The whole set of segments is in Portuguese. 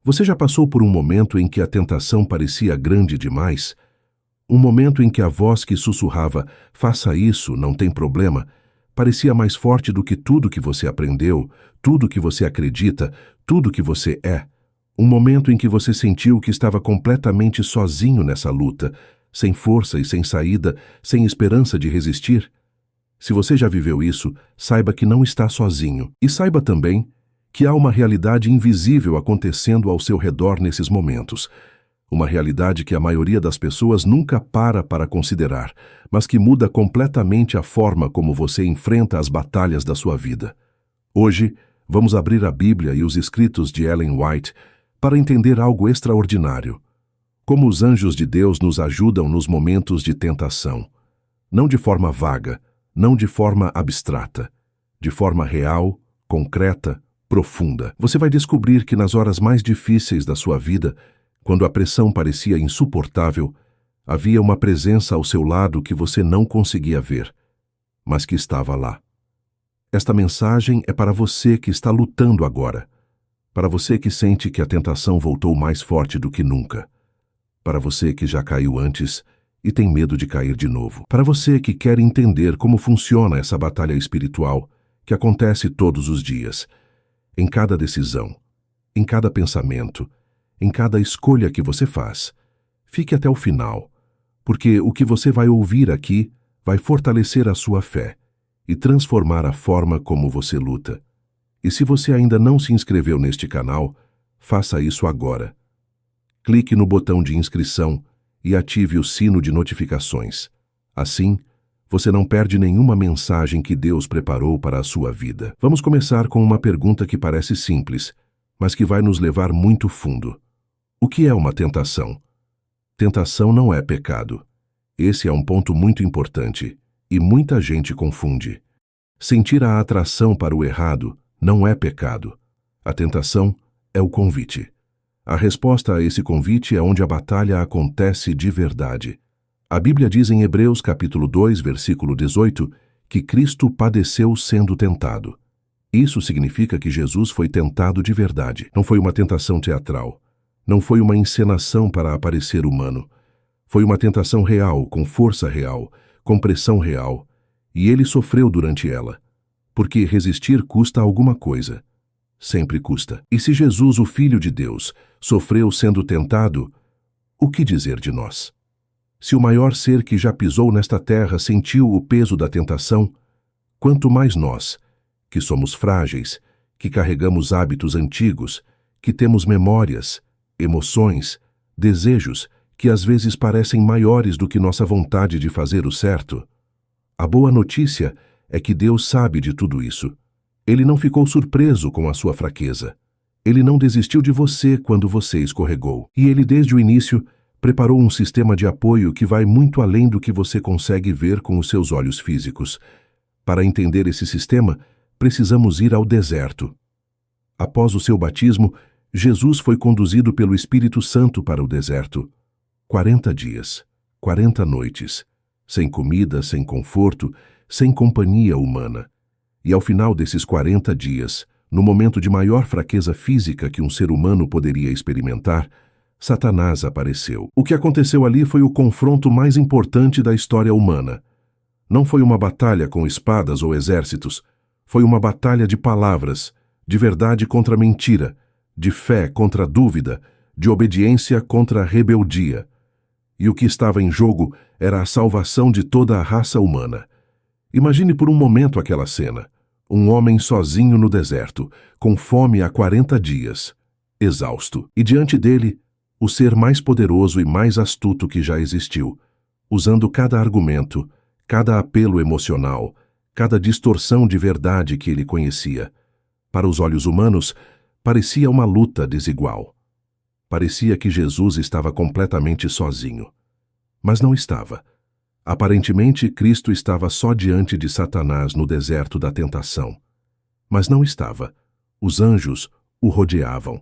Você já passou por um momento em que a tentação parecia grande demais? Um momento em que a voz que sussurrava, faça isso, não tem problema, parecia mais forte do que tudo que você aprendeu, tudo que você acredita, tudo que você é. Um momento em que você sentiu que estava completamente sozinho nessa luta, sem força e sem saída, sem esperança de resistir? Se você já viveu isso, saiba que não está sozinho. E saiba também que há uma realidade invisível acontecendo ao seu redor nesses momentos. Uma realidade que a maioria das pessoas nunca para considerar, mas que muda completamente a forma como você enfrenta as batalhas da sua vida. Hoje, vamos abrir a Bíblia e os escritos de Ellen White para entender algo extraordinário. Como os anjos de Deus nos ajudam nos momentos de tentação. Não de forma vaga, não de forma abstrata, de forma real, concreta, profunda. Você vai descobrir que nas horas mais difíceis da sua vida, quando a pressão parecia insuportável, havia uma presença ao seu lado que você não conseguia ver, mas que estava lá. Esta mensagem é para você que está lutando agora, para você que sente que a tentação voltou mais forte do que nunca, para você que já caiu antes e tem medo de cair de novo, para você que quer entender como funciona essa batalha espiritual que acontece todos os dias, em cada decisão, em cada pensamento, em cada escolha que você faz. Fique até o final, porque o que você vai ouvir aqui vai fortalecer a sua fé e transformar a forma como você luta. E se você ainda não se inscreveu neste canal, faça isso agora. Clique no botão de inscrição e ative o sino de notificações. Assim, você não perde nenhuma mensagem que Deus preparou para a sua vida. Vamos começar com uma pergunta que parece simples, mas que vai nos levar muito fundo. O que é uma tentação? Tentação não é pecado. Esse é um ponto muito importante, e muita gente confunde. Sentir a atração para o errado não é pecado. A tentação é o convite. A resposta a esse convite é onde a batalha acontece de verdade. A Bíblia diz em Hebreus capítulo 2, versículo 18, que Cristo padeceu sendo tentado. Isso significa que Jesus foi tentado de verdade. Não foi uma tentação teatral. Não foi uma encenação para aparecer humano. Foi uma tentação real, com força real, com pressão real. E ele sofreu durante ela. Porque resistir custa alguma coisa. Sempre custa. E se Jesus, o Filho de Deus, sofreu sendo tentado, o que dizer de nós? Se o maior ser que já pisou nesta terra sentiu o peso da tentação, quanto mais nós, que somos frágeis, que carregamos hábitos antigos, que temos memórias, emoções, desejos que às vezes parecem maiores do que nossa vontade de fazer o certo. A boa notícia é que Deus sabe de tudo isso. Ele não ficou surpreso com a sua fraqueza. Ele não desistiu de você quando você escorregou. E ele, desde o início, preparou um sistema de apoio que vai muito além do que você consegue ver com os seus olhos físicos. Para entender esse sistema, precisamos ir ao deserto. Após o seu batismo, Jesus foi conduzido pelo Espírito Santo para o deserto. 40 dias, 40 noites, sem comida, sem conforto, sem companhia humana. E ao final desses 40 dias, no momento de maior fraqueza física que um ser humano poderia experimentar, Satanás apareceu. O que aconteceu ali foi o confronto mais importante da história humana. Não foi uma batalha com espadas ou exércitos. Foi uma batalha de palavras, de verdade contra mentira, de fé contra dúvida, de obediência contra rebeldia. E o que estava em jogo era a salvação de toda a raça humana. Imagine por um momento aquela cena. Um homem sozinho no deserto, com fome há 40 dias, exausto. E diante dele, o ser mais poderoso e mais astuto que já existiu, usando cada argumento, cada apelo emocional, cada distorção de verdade que ele conhecia. Para os olhos humanos, parecia uma luta desigual. Parecia que Jesus estava completamente sozinho. Mas não estava. Aparentemente, Cristo estava só diante de Satanás no deserto da tentação. Mas não estava. Os anjos o rodeavam.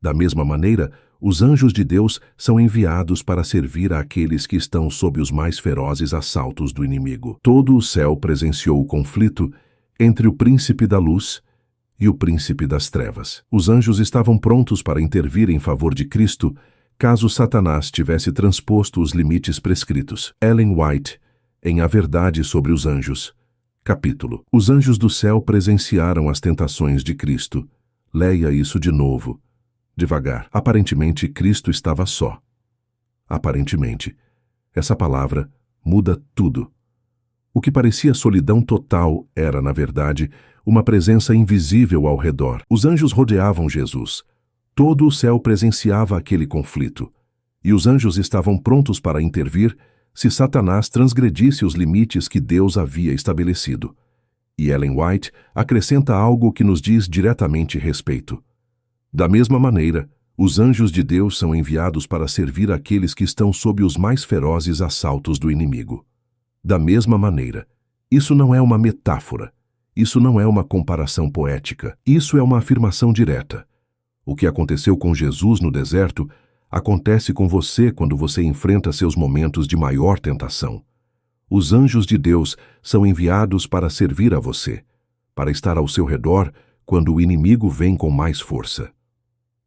Da mesma maneira, os anjos de Deus são enviados para servir àqueles que estão sob os mais ferozes assaltos do inimigo. Todo o céu presenciou o conflito entre o príncipe da luz e o príncipe das trevas. Os anjos estavam prontos para intervir em favor de Cristo caso Satanás tivesse transposto os limites prescritos. Ellen White, em A Verdade sobre os Anjos. Capítulo. Os anjos do céu presenciaram as tentações de Cristo. Leia isso de novo. Devagar. Aparentemente, Cristo estava só. Aparentemente. Essa palavra muda tudo. O que parecia solidão total era, na verdade, uma presença invisível ao redor. Os anjos rodeavam Jesus. Todo o céu presenciava aquele conflito. E os anjos estavam prontos para intervir se Satanás transgredisse os limites que Deus havia estabelecido. E Ellen White acrescenta algo que nos diz diretamente respeito. Da mesma maneira, os anjos de Deus são enviados para servir aqueles que estão sob os mais ferozes assaltos do inimigo. Da mesma maneira, isso não é uma metáfora, isso não é uma comparação poética, isso é uma afirmação direta. O que aconteceu com Jesus no deserto acontece com você quando você enfrenta seus momentos de maior tentação. Os anjos de Deus são enviados para servir a você, para estar ao seu redor quando o inimigo vem com mais força.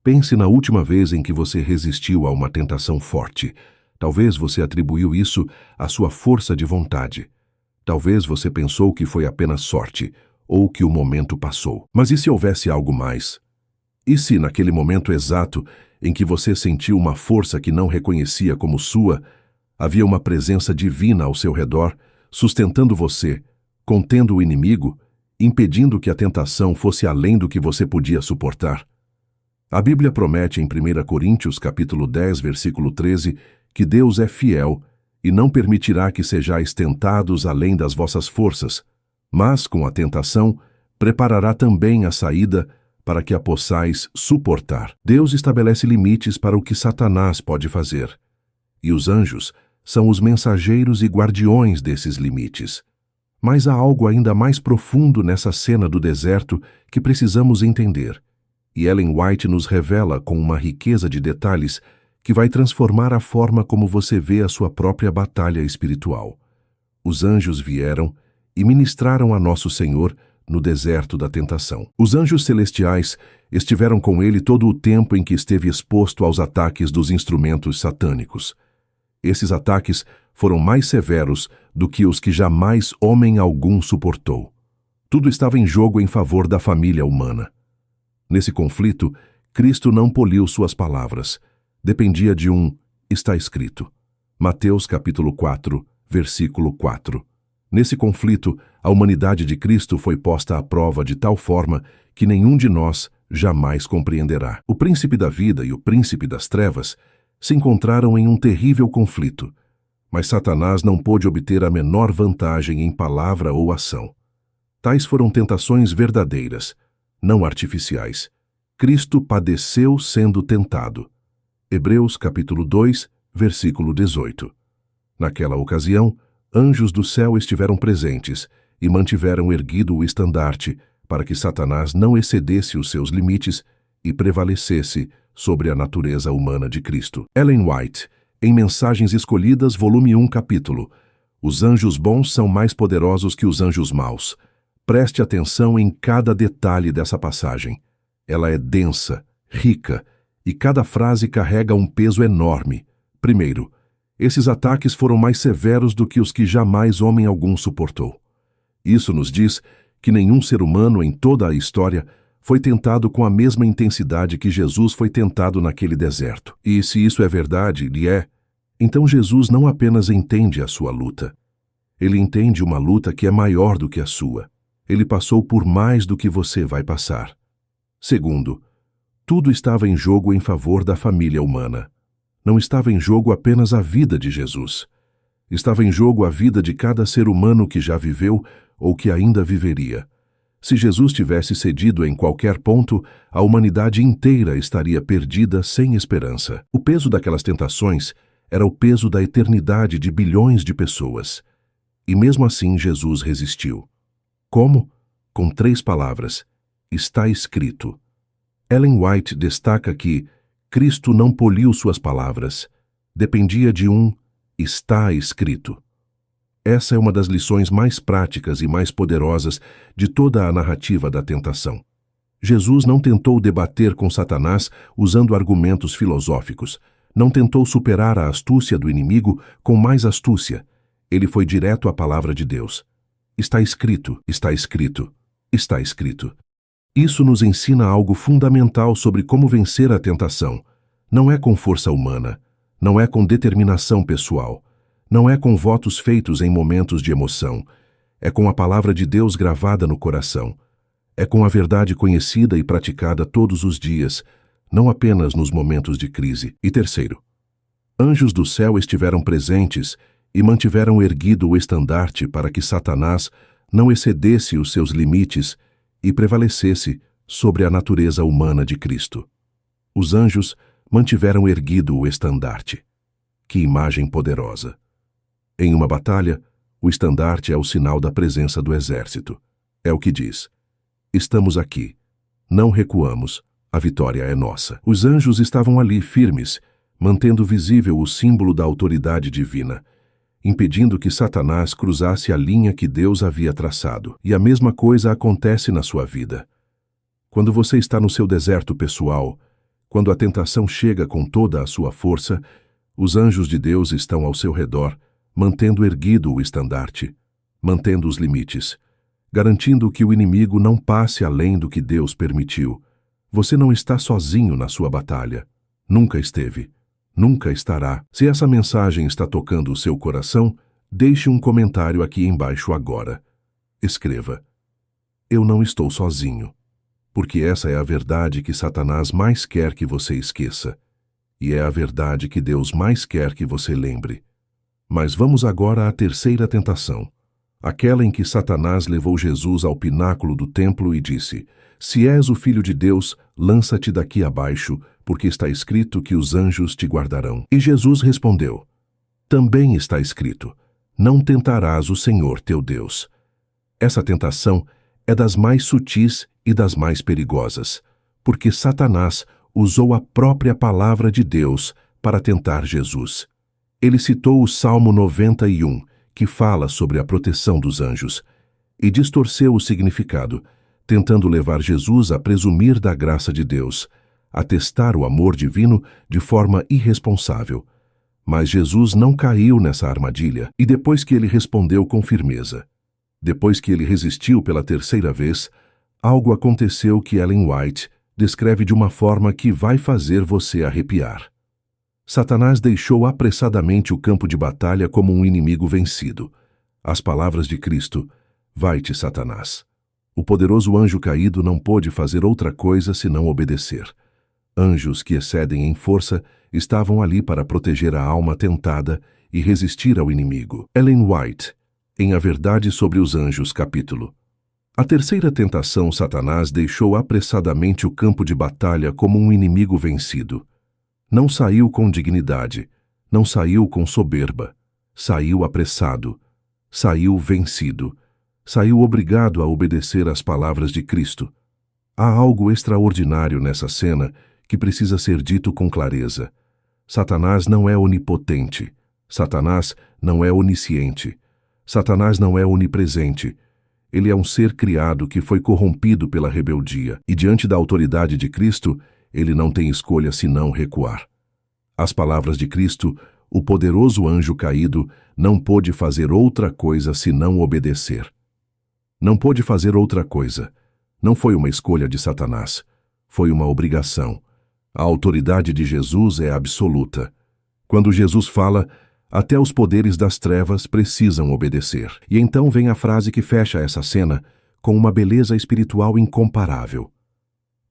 Pense na última vez em que você resistiu a uma tentação forte. Talvez você atribuiu isso à sua força de vontade. Talvez você pensou que foi apenas sorte, ou que o momento passou. Mas e se houvesse algo mais? E se, naquele momento exato em que você sentiu uma força que não reconhecia como sua, havia uma presença divina ao seu redor, sustentando você, contendo o inimigo, impedindo que a tentação fosse além do que você podia suportar? A Bíblia promete em 1 Coríntios capítulo 10, versículo 13, que Deus é fiel e não permitirá que sejais tentados além das vossas forças, mas, com a tentação, preparará também a saída para que a possais suportar. Deus estabelece limites para o que Satanás pode fazer. E os anjos são os mensageiros e guardiões desses limites. Mas há algo ainda mais profundo nessa cena do deserto que precisamos entender. E Ellen White nos revela com uma riqueza de detalhes que vai transformar a forma como você vê a sua própria batalha espiritual. Os anjos vieram e ministraram a Nosso Senhor no deserto da tentação. Os anjos celestiais estiveram com ele todo o tempo em que esteve exposto aos ataques dos instrumentos satânicos. Esses ataques foram mais severos do que os que jamais homem algum suportou. Tudo estava em jogo em favor da família humana. Nesse conflito, Cristo não poliu suas palavras. Dependia de está escrito. Mateus capítulo 4, versículo 4. Nesse conflito, a humanidade de Cristo foi posta à prova de tal forma que nenhum de nós jamais compreenderá. O príncipe da vida e o príncipe das trevas se encontraram em um terrível conflito, mas Satanás não pôde obter a menor vantagem em palavra ou ação. Tais foram tentações verdadeiras, não artificiais. Cristo padeceu sendo tentado. Hebreus capítulo 2, versículo 18. Naquela ocasião, anjos do céu estiveram presentes e mantiveram erguido o estandarte para que Satanás não excedesse os seus limites e prevalecesse sobre a natureza humana de Cristo. Ellen White, em Mensagens Escolhidas, volume 1, capítulo: Os anjos bons são mais poderosos que os anjos maus. Preste atenção em cada detalhe dessa passagem. Ela é densa, rica, e cada frase carrega um peso enorme. Primeiro, esses ataques foram mais severos do que os que jamais homem algum suportou. Isso nos diz que nenhum ser humano em toda a história foi tentado com a mesma intensidade que Jesus foi tentado naquele deserto. E se isso é verdade, então Jesus não apenas entende a sua luta. Ele entende uma luta que é maior do que a sua. Ele passou por mais do que você vai passar. Segundo, tudo estava em jogo em favor da família humana. Não estava em jogo apenas a vida de Jesus. Estava em jogo a vida de cada ser humano que já viveu ou que ainda viveria. Se Jesus tivesse cedido em qualquer ponto, a humanidade inteira estaria perdida sem esperança. O peso daquelas tentações era o peso da eternidade de bilhões de pessoas. E mesmo assim Jesus resistiu. Como? Com 3 palavras: está escrito. Ellen White destaca que Cristo não poliu suas palavras. Dependia de está escrito. Essa é uma das lições mais práticas e mais poderosas de toda a narrativa da tentação. Jesus não tentou debater com Satanás usando argumentos filosóficos. Não tentou superar a astúcia do inimigo com mais astúcia. Ele foi direto à palavra de Deus. Está escrito, está escrito, está escrito. Isso nos ensina algo fundamental sobre como vencer a tentação. Não é com força humana, não é com determinação pessoal, não é com votos feitos em momentos de emoção. É com a palavra de Deus gravada no coração. É com a verdade conhecida e praticada todos os dias, não apenas nos momentos de crise. E terceiro, anjos do céu estiveram presentes e mantiveram erguido o estandarte para que Satanás não excedesse os seus limites e prevalecesse sobre a natureza humana de Cristo. Os anjos mantiveram erguido o estandarte. Que imagem poderosa! Em uma batalha, o estandarte é o sinal da presença do exército. É o que diz: estamos aqui, não recuamos, a vitória é nossa. Os anjos estavam ali firmes, mantendo visível o símbolo da autoridade divina, impedindo que Satanás cruzasse a linha que Deus havia traçado. E a mesma coisa acontece na sua vida. Quando você está no seu deserto pessoal, quando a tentação chega com toda a sua força, os anjos de Deus estão ao seu redor, mantendo erguido o estandarte, mantendo os limites, garantindo que o inimigo não passe além do que Deus permitiu. Você não está sozinho na sua batalha. Nunca esteve. Nunca estará. Se essa mensagem está tocando o seu coração, deixe um comentário aqui embaixo agora. Escreva: eu não estou sozinho. Porque essa é a verdade que Satanás mais quer que você esqueça. E é a verdade que Deus mais quer que você lembre. Mas vamos agora à terceira tentação. Aquela em que Satanás levou Jesus ao pináculo do templo e disse: se és o Filho de Deus, lança-te daqui abaixo, porque está escrito que os anjos te guardarão. E Jesus respondeu: também está escrito: não tentarás o Senhor teu Deus. Essa tentação é das mais sutis e das mais perigosas, porque Satanás usou a própria palavra de Deus para tentar Jesus. Ele citou o Salmo 91, que fala sobre a proteção dos anjos, e distorceu o significado, tentando levar Jesus a presumir da graça de Deus, a testar o amor divino de forma irresponsável. Mas Jesus não caiu nessa armadilha, e depois que ele respondeu com firmeza, depois que ele resistiu pela terceira vez, algo aconteceu que Ellen White descreve de uma forma que vai fazer você arrepiar. Satanás deixou apressadamente o campo de batalha como um inimigo vencido. As palavras de Cristo: vai-te, Satanás. O poderoso anjo caído não pôde fazer outra coisa senão obedecer. Anjos que excedem em força estavam ali para proteger a alma tentada e resistir ao inimigo. Ellen White, em A Verdade sobre os Anjos, capítulo. A terceira tentação, Satanás deixou apressadamente o campo de batalha como um inimigo vencido. Não saiu com dignidade, não saiu com soberba, saiu apressado, saiu vencido, saiu obrigado a obedecer às palavras de Cristo. Há algo extraordinário nessa cena que precisa ser dito com clareza. Satanás não é onipotente, Satanás não é onisciente, Satanás não é onipresente. Ele é um ser criado que foi corrompido pela rebeldia, e diante da autoridade de Cristo, ele não tem escolha senão recuar. As palavras de Cristo, o poderoso anjo caído, não pôde fazer outra coisa senão obedecer. Não pôde fazer outra coisa. Não foi uma escolha de Satanás. Foi uma obrigação. A autoridade de Jesus é absoluta. Quando Jesus fala, até os poderes das trevas precisam obedecer. E então vem a frase que fecha essa cena com uma beleza espiritual incomparável.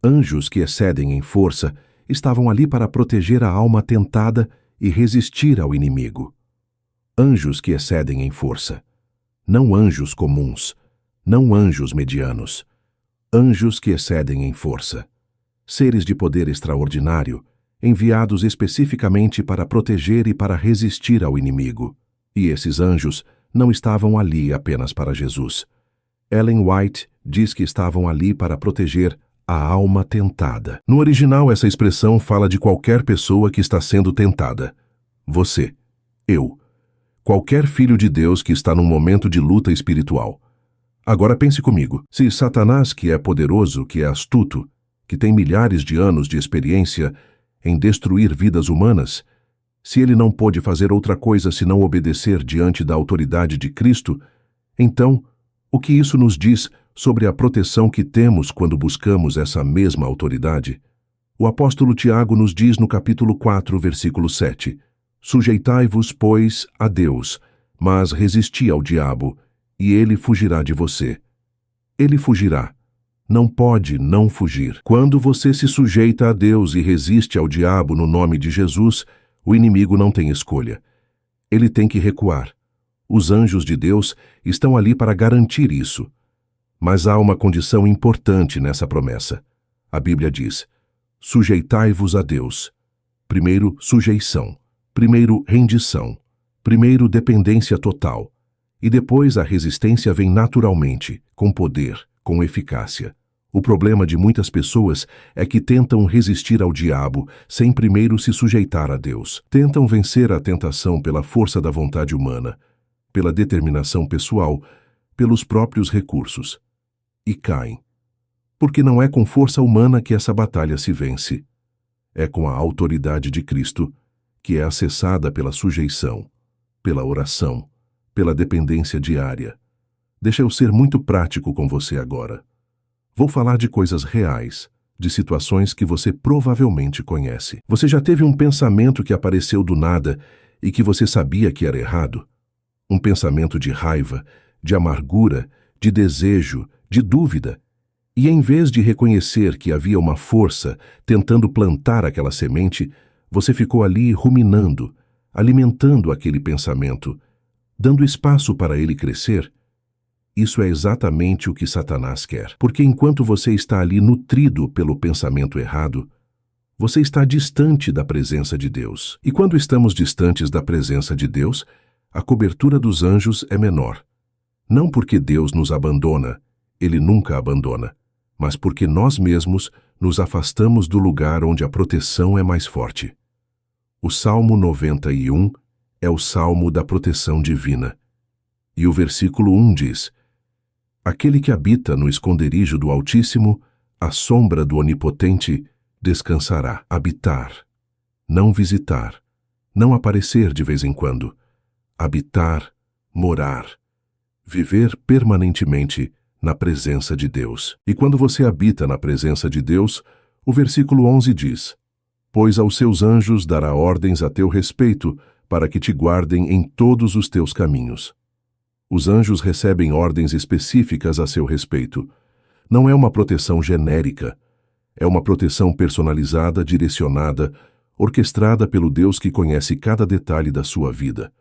Anjos que excedem em força estavam ali para proteger a alma tentada e resistir ao inimigo. Anjos que excedem em força. Não anjos comuns, não anjos medianos. Anjos que excedem em força. Seres de poder extraordinário, enviados especificamente para proteger e para resistir ao inimigo. E esses anjos não estavam ali apenas para Jesus. Ellen White diz que estavam ali para proteger a alma tentada. No original, essa expressão fala de qualquer pessoa que está sendo tentada. Você, eu, qualquer filho de Deus que está num momento de luta espiritual. Agora pense comigo. Se Satanás, que é poderoso, que é astuto, que tem milhares de anos de experiência em destruir vidas humanas, se ele não pôde fazer outra coisa senão obedecer diante da autoridade de Cristo, então, o que isso nos diz sobre a proteção que temos quando buscamos essa mesma autoridade? O apóstolo Tiago nos diz no capítulo 4, versículo 7, Sujeitai-vos, pois, a Deus, mas resisti ao diabo, e ele fugirá de você. Ele fugirá. Não pode não fugir. Quando você se sujeita a Deus e resiste ao diabo no nome de Jesus, o inimigo não tem escolha. Ele tem que recuar. Os anjos de Deus estão ali para garantir isso. Mas há uma condição importante nessa promessa. A Bíblia diz, sujeitai-vos a Deus. Primeiro, sujeição. Primeiro, rendição. Primeiro, dependência total. E depois a resistência vem naturalmente, com poder, com eficácia. O problema de muitas pessoas é que tentam resistir ao diabo sem primeiro se sujeitar a Deus. Tentam vencer a tentação pela força da vontade humana, pela determinação pessoal, pelos próprios recursos. E caem. Porque não é com força humana que essa batalha se vence. É com a autoridade de Cristo, que é acessada pela sujeição, pela oração, pela dependência diária. Deixa eu ser muito prático com você agora. Vou falar de coisas reais, de situações que você provavelmente conhece. Você já teve um pensamento que apareceu do nada e que você sabia que era errado? Um pensamento de raiva, de amargura, de desejo, de dúvida. E em vez de reconhecer que havia uma força tentando plantar aquela semente, você ficou ali ruminando, alimentando aquele pensamento, dando espaço para ele crescer. Isso é exatamente o que Satanás quer. Porque enquanto você está ali nutrido pelo pensamento errado, você está distante da presença de Deus. E quando estamos distantes da presença de Deus, a cobertura dos anjos é menor. Não porque Deus nos abandona, Ele nunca abandona, mas porque nós mesmos nos afastamos do lugar onde a proteção é mais forte. O Salmo 91 é o Salmo da proteção divina. E o versículo 1 diz, Aquele que habita no esconderijo do Altíssimo, à sombra do Onipotente, descansará. Habitar, não visitar, não aparecer de vez em quando. Habitar, morar, viver permanentemente na presença de Deus. E quando você habita na presença de Deus, o versículo 11 diz, Pois aos seus anjos dará ordens a teu respeito, para que te guardem em todos os teus caminhos. Os anjos recebem ordens específicas a seu respeito. Não é uma proteção genérica. É uma proteção personalizada, direcionada, orquestrada pelo Deus que conhece cada detalhe da sua vida.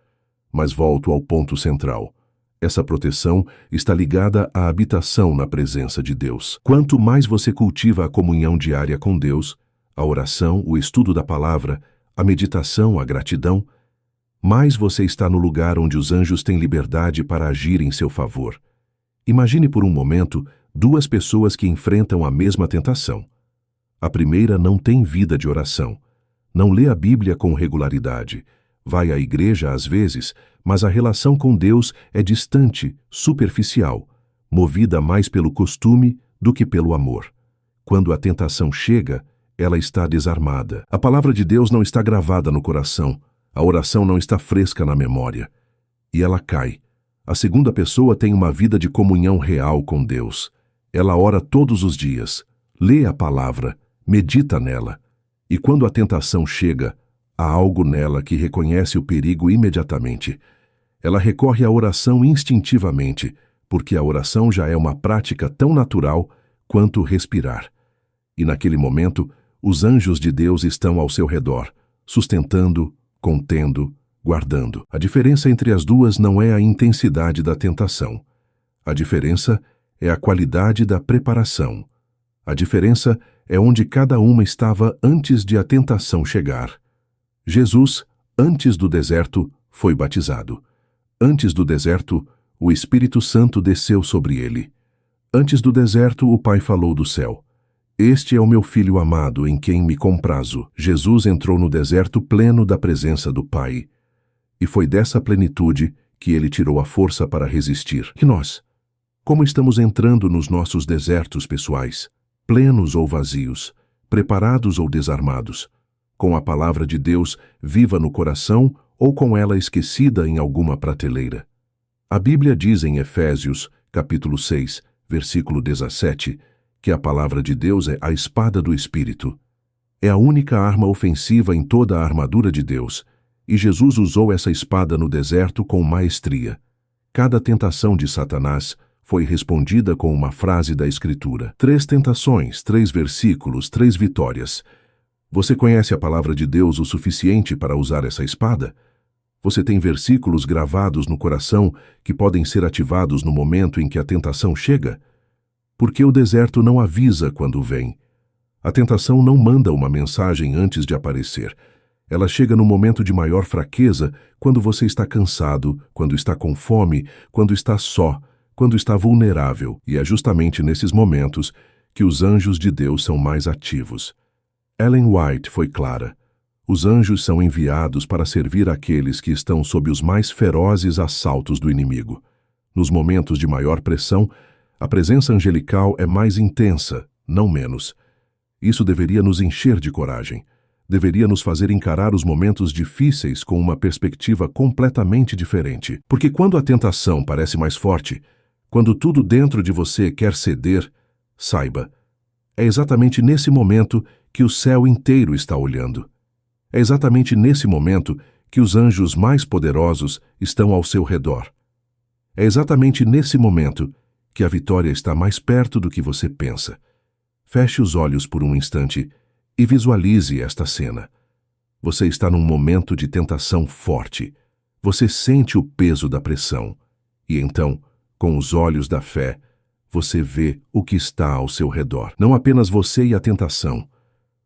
Mas volto ao ponto central. Essa proteção está ligada à habitação na presença de Deus. Quanto mais você cultiva a comunhão diária com Deus, a oração, o estudo da palavra, a meditação, a gratidão, mais você está no lugar onde os anjos têm liberdade para agir em seu favor. Imagine por um momento duas pessoas que enfrentam a mesma tentação. A primeira não tem vida de oração, não lê a Bíblia com regularidade, vai à igreja às vezes, mas a relação com Deus é distante, superficial, movida mais pelo costume do que pelo amor. Quando a tentação chega, ela está desarmada. A palavra de Deus não está gravada no coração, a oração não está fresca na memória. E ela cai. A segunda pessoa tem uma vida de comunhão real com Deus. Ela ora todos os dias, lê a palavra, medita nela. E quando a tentação chega, há algo nela que reconhece o perigo imediatamente. Ela recorre à oração instintivamente, porque a oração já é uma prática tão natural quanto respirar. E naquele momento, os anjos de Deus estão ao seu redor, sustentando, contendo, guardando. A diferença entre as duas não é a intensidade da tentação. A diferença é a qualidade da preparação. A diferença é onde cada uma estava antes de a tentação chegar. Jesus, antes do deserto, foi batizado. Antes do deserto, o Espírito Santo desceu sobre ele. Antes do deserto, o Pai falou do céu. Este é o meu Filho amado, em quem me comprazo. Jesus entrou no deserto pleno da presença do Pai. E foi dessa plenitude que ele tirou a força para resistir. E nós? Como estamos entrando nos nossos desertos pessoais, plenos ou vazios, preparados ou desarmados, com a palavra de Deus viva no coração ou com ela esquecida em alguma prateleira? A Bíblia diz em Efésios, capítulo 6, versículo 17, que a palavra de Deus é a espada do Espírito. É a única arma ofensiva em toda a armadura de Deus, e Jesus usou essa espada no deserto com maestria. Cada tentação de Satanás foi respondida com uma frase da Escritura. 3 tentações, 3 versículos, 3 vitórias. Você conhece a palavra de Deus o suficiente para usar essa espada? Você tem versículos gravados no coração que podem ser ativados no momento em que a tentação chega? Porque o deserto não avisa quando vem. A tentação não manda uma mensagem antes de aparecer. Ela chega no momento de maior fraqueza, quando você está cansado, quando está com fome, quando está só, quando está vulnerável. E é justamente nesses momentos que os anjos de Deus são mais ativos. Ellen White foi clara. Os anjos são enviados para servir aqueles que estão sob os mais ferozes assaltos do inimigo. Nos momentos de maior pressão, a presença angelical é mais intensa, não menos. Isso deveria nos encher de coragem. Deveria nos fazer encarar os momentos difíceis com uma perspectiva completamente diferente. Porque quando a tentação parece mais forte, quando tudo dentro de você quer ceder, saiba, é exatamente nesse momento que o céu inteiro está olhando. É exatamente nesse momento que os anjos mais poderosos estão ao seu redor. É exatamente nesse momento que a vitória está mais perto do que você pensa. Feche os olhos por um instante e visualize esta cena. Você está num momento de tentação forte. Você sente o peso da pressão. E então, com os olhos da fé, você vê o que está ao seu redor. Não apenas você e a tentação.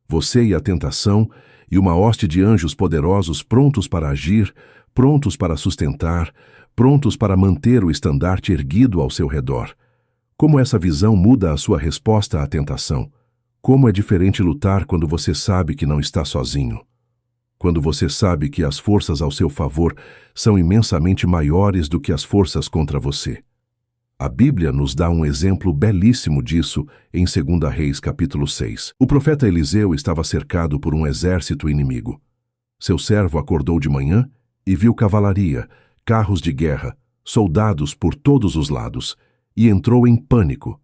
Você e a tentação e uma hoste de anjos poderosos prontos para agir, prontos para sustentar, prontos para manter o estandarte erguido ao seu redor. Como essa visão muda a sua resposta à tentação? Como é diferente lutar quando você sabe que não está sozinho? Quando você sabe que as forças ao seu favor são imensamente maiores do que as forças contra você. A Bíblia nos dá um exemplo belíssimo disso em 2 Reis, capítulo 6. O profeta Eliseu estava cercado por um exército inimigo. Seu servo acordou de manhã e viu cavalaria, carros de guerra, soldados por todos os lados, e entrou em pânico.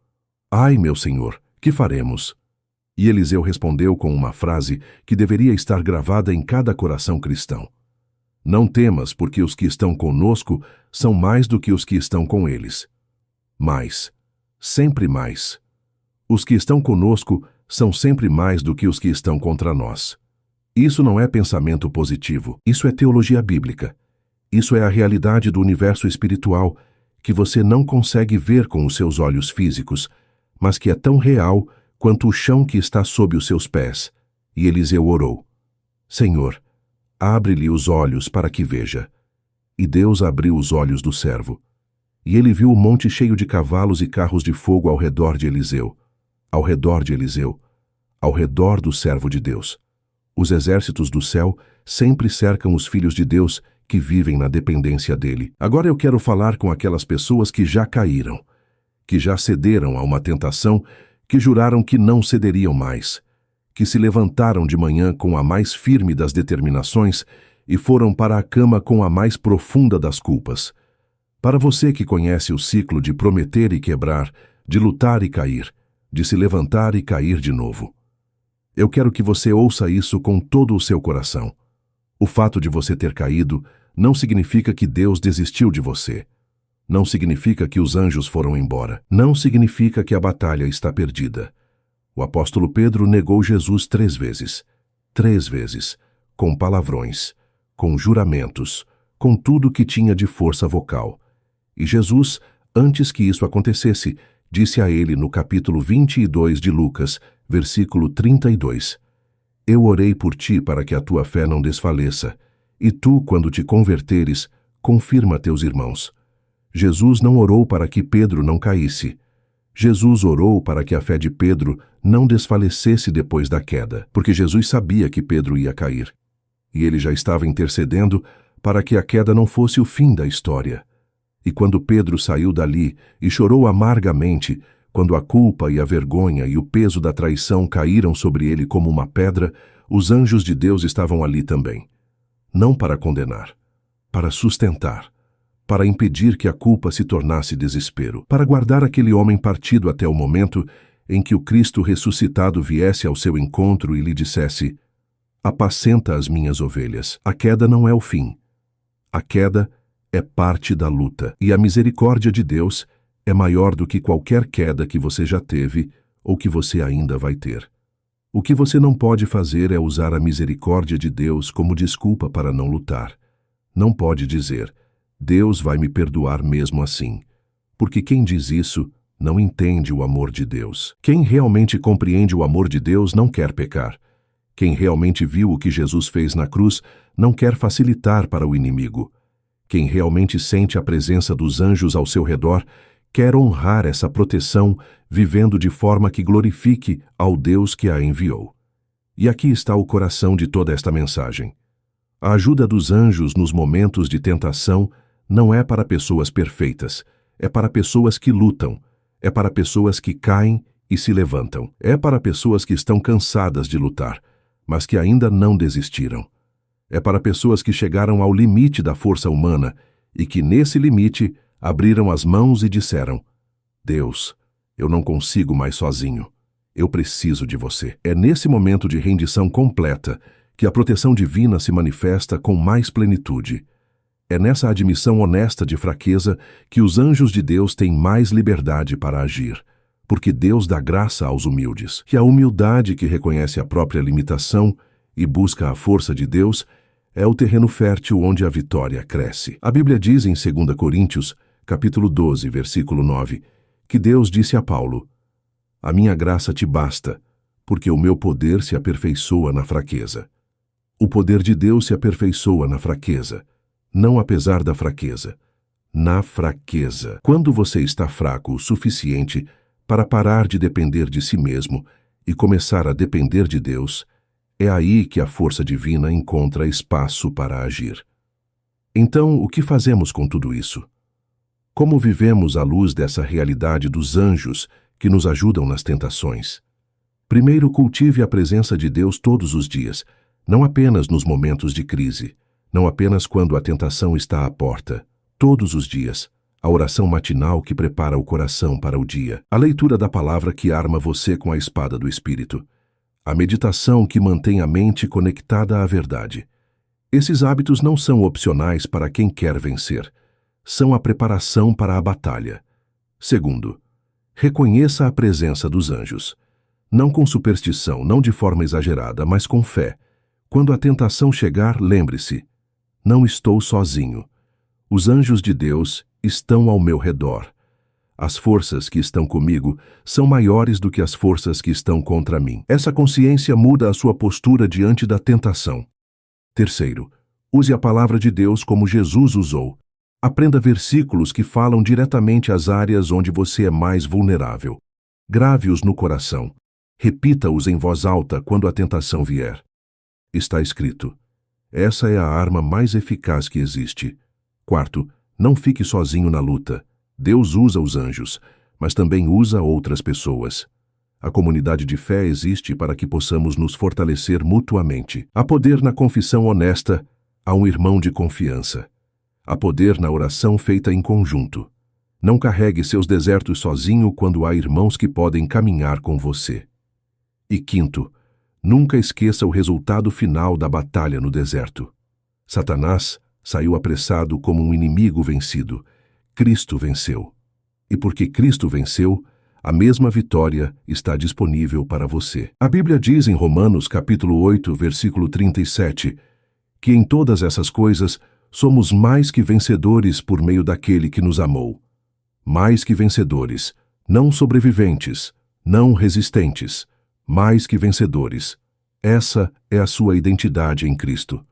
Ai, meu senhor, que faremos? E Eliseu respondeu com uma frase que deveria estar gravada em cada coração cristão. Não temas, porque os que estão conosco são mais do que os que estão com eles. Mais, sempre mais. Os que estão conosco são sempre mais do que os que estão contra nós. Isso não é pensamento positivo, isso é teologia bíblica. Isso é a realidade do universo espiritual que você não consegue ver com os seus olhos físicos, mas que é tão real quanto o chão que está sob os seus pés. E Eliseu orou: Senhor, abre-lhe os olhos para que veja. E Deus abriu os olhos do servo. E ele viu o monte cheio de cavalos e carros de fogo ao redor de Eliseu. Ao redor de Eliseu. Ao redor do servo de Deus. Os exércitos do céu sempre cercam os filhos de Deus que vivem na dependência dele. Agora eu quero falar com aquelas pessoas que já caíram, que já cederam a uma tentação, que juraram que não cederiam mais, que se levantaram de manhã com a mais firme das determinações e foram para a cama com a mais profunda das culpas. Para você que conhece o ciclo de prometer e quebrar, de lutar e cair, de se levantar e cair de novo. Eu quero que você ouça isso com todo o seu coração. O fato de você ter caído não significa que Deus desistiu de você. Não significa que os anjos foram embora. Não significa que a batalha está perdida. O apóstolo Pedro negou Jesus 3 vezes. 3 vezes. Com palavrões, com juramentos, com tudo que tinha de força vocal. E Jesus, antes que isso acontecesse, disse a ele no capítulo 22 de Lucas, versículo 32, Eu orei por ti para que a tua fé não desfaleça, e tu, quando te converteres, confirma teus irmãos. Jesus não orou para que Pedro não caísse. Jesus orou para que a fé de Pedro não desfalecesse depois da queda, porque Jesus sabia que Pedro ia cair. E ele já estava intercedendo para que a queda não fosse o fim da história. E quando Pedro saiu dali e chorou amargamente, quando a culpa e a vergonha e o peso da traição caíram sobre ele como uma pedra, os anjos de Deus estavam ali também. Não para condenar, para sustentar, para impedir que a culpa se tornasse desespero, para guardar aquele homem partido até o momento em que o Cristo ressuscitado viesse ao seu encontro e lhe dissesse: apacenta as minhas ovelhas. A queda não é o fim. A queda é parte da luta, e a misericórdia de Deus é maior do que qualquer queda que você já teve ou que você ainda vai ter. O que você não pode fazer é usar a misericórdia de Deus como desculpa para não lutar. Não pode dizer: Deus vai me perdoar mesmo assim, porque quem diz isso não entende o amor de Deus. Quem realmente compreende o amor de Deus não quer pecar. Quem realmente viu o que Jesus fez na cruz não quer facilitar para o inimigo. Quem realmente sente a presença dos anjos ao seu redor quer honrar essa proteção, vivendo de forma que glorifique ao Deus que a enviou. E aqui está o coração de toda esta mensagem. A ajuda dos anjos nos momentos de tentação não é para pessoas perfeitas, é para pessoas que lutam, é para pessoas que caem e se levantam, é para pessoas que estão cansadas de lutar, mas que ainda não desistiram. É para pessoas que chegaram ao limite da força humana e que, nesse limite, abriram as mãos e disseram: Deus, eu não consigo mais sozinho. Eu preciso de você. É nesse momento de rendição completa que a proteção divina se manifesta com mais plenitude. É nessa admissão honesta de fraqueza que os anjos de Deus têm mais liberdade para agir, porque Deus dá graça aos humildes. E a humildade que reconhece a própria limitação e busca a força de Deus é o terreno fértil onde a vitória cresce. A Bíblia diz em 2 Coríntios, capítulo 12, versículo 9, que Deus disse a Paulo: a minha graça te basta, porque o meu poder se aperfeiçoa na fraqueza. O poder de Deus se aperfeiçoa na fraqueza, não apesar da fraqueza. Na fraqueza. Quando você está fraco o suficiente para parar de depender de si mesmo e começar a depender de Deus, é aí que a força divina encontra espaço para agir. Então, o que fazemos com tudo isso? Como vivemos à luz dessa realidade dos anjos que nos ajudam nas tentações? Primeiro, cultive a presença de Deus todos os dias, não apenas nos momentos de crise, não apenas quando a tentação está à porta. Todos os dias, a oração matinal que prepara o coração para o dia, a leitura da palavra que arma você com a espada do Espírito, a meditação que mantém a mente conectada à verdade. Esses hábitos não são opcionais para quem quer vencer. São a preparação para a batalha. Segundo, reconheça a presença dos anjos. Não com superstição, não de forma exagerada, mas com fé. Quando a tentação chegar, lembre-se: não estou sozinho. Os anjos de Deus estão ao meu redor. As forças que estão comigo são maiores do que as forças que estão contra mim. Essa consciência muda a sua postura diante da tentação. Terceiro, use a palavra de Deus como Jesus usou. Aprenda versículos que falam diretamente às áreas onde você é mais vulnerável. Grave-os no coração. Repita-os em voz alta quando a tentação vier. Está escrito: essa é a arma mais eficaz que existe. Quarto, não fique sozinho na luta. Deus usa os anjos, mas também usa outras pessoas. A comunidade de fé existe para que possamos nos fortalecer mutuamente. Há poder na confissão honesta a um irmão de confiança. Há poder na oração feita em conjunto. Não carregue seus desertos sozinho quando há irmãos que podem caminhar com você. E quinto, nunca esqueça o resultado final da batalha no deserto. Satanás saiu apressado como um inimigo vencido. Cristo venceu. E porque Cristo venceu, a mesma vitória está disponível para você. A Bíblia diz em Romanos capítulo 8, versículo 37, que em todas essas coisas somos mais que vencedores por meio daquele que nos amou. Mais que vencedores, não sobreviventes, não resistentes, mais que vencedores. Essa é a sua identidade em Cristo.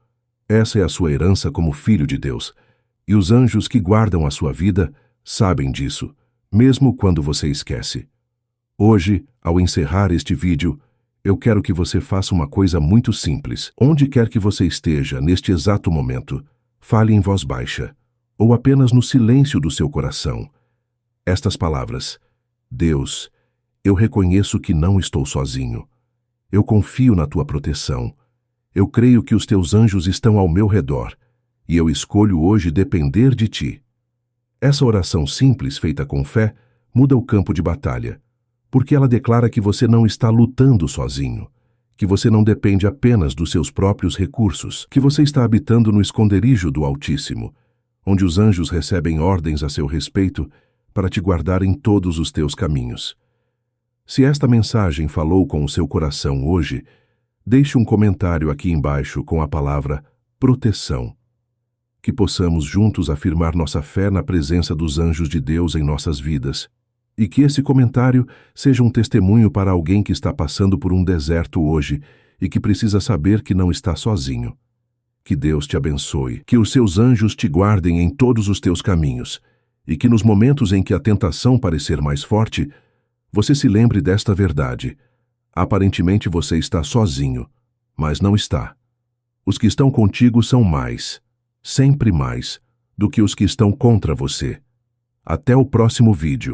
Essa é a sua herança como filho de Deus. E os anjos que guardam a sua vida sabem disso, mesmo quando você esquece. Hoje, ao encerrar este vídeo, eu quero que você faça uma coisa muito simples. Onde quer que você esteja, neste exato momento, fale em voz baixa. ou apenas no silêncio do seu coração, estas palavras: Deus, eu reconheço que não estou sozinho. Eu confio na tua proteção. Eu creio que os teus anjos estão ao meu redor, e eu escolho hoje depender de ti. Essa oração simples, feita com fé, muda o campo de batalha, porque ela declara que você não está lutando sozinho, que você não depende apenas dos seus próprios recursos, que você está habitando no esconderijo do Altíssimo, onde os anjos recebem ordens a seu respeito para te guardar em todos os teus caminhos. Se esta mensagem falou com o seu coração hoje, deixe um comentário aqui embaixo com a palavra proteção. Que possamos juntos afirmar nossa fé na presença dos anjos de Deus em nossas vidas, e que esse comentário seja um testemunho para alguém que está passando por um deserto hoje e que precisa saber que não está sozinho. Que Deus te abençoe, que os seus anjos te guardem em todos os teus caminhos, e que nos momentos em que a tentação parecer mais forte, você se lembre desta verdade. Aparentemente você está sozinho, mas não está. Os que estão contigo são mais, sempre mais, do que os que estão contra você. Até o próximo vídeo.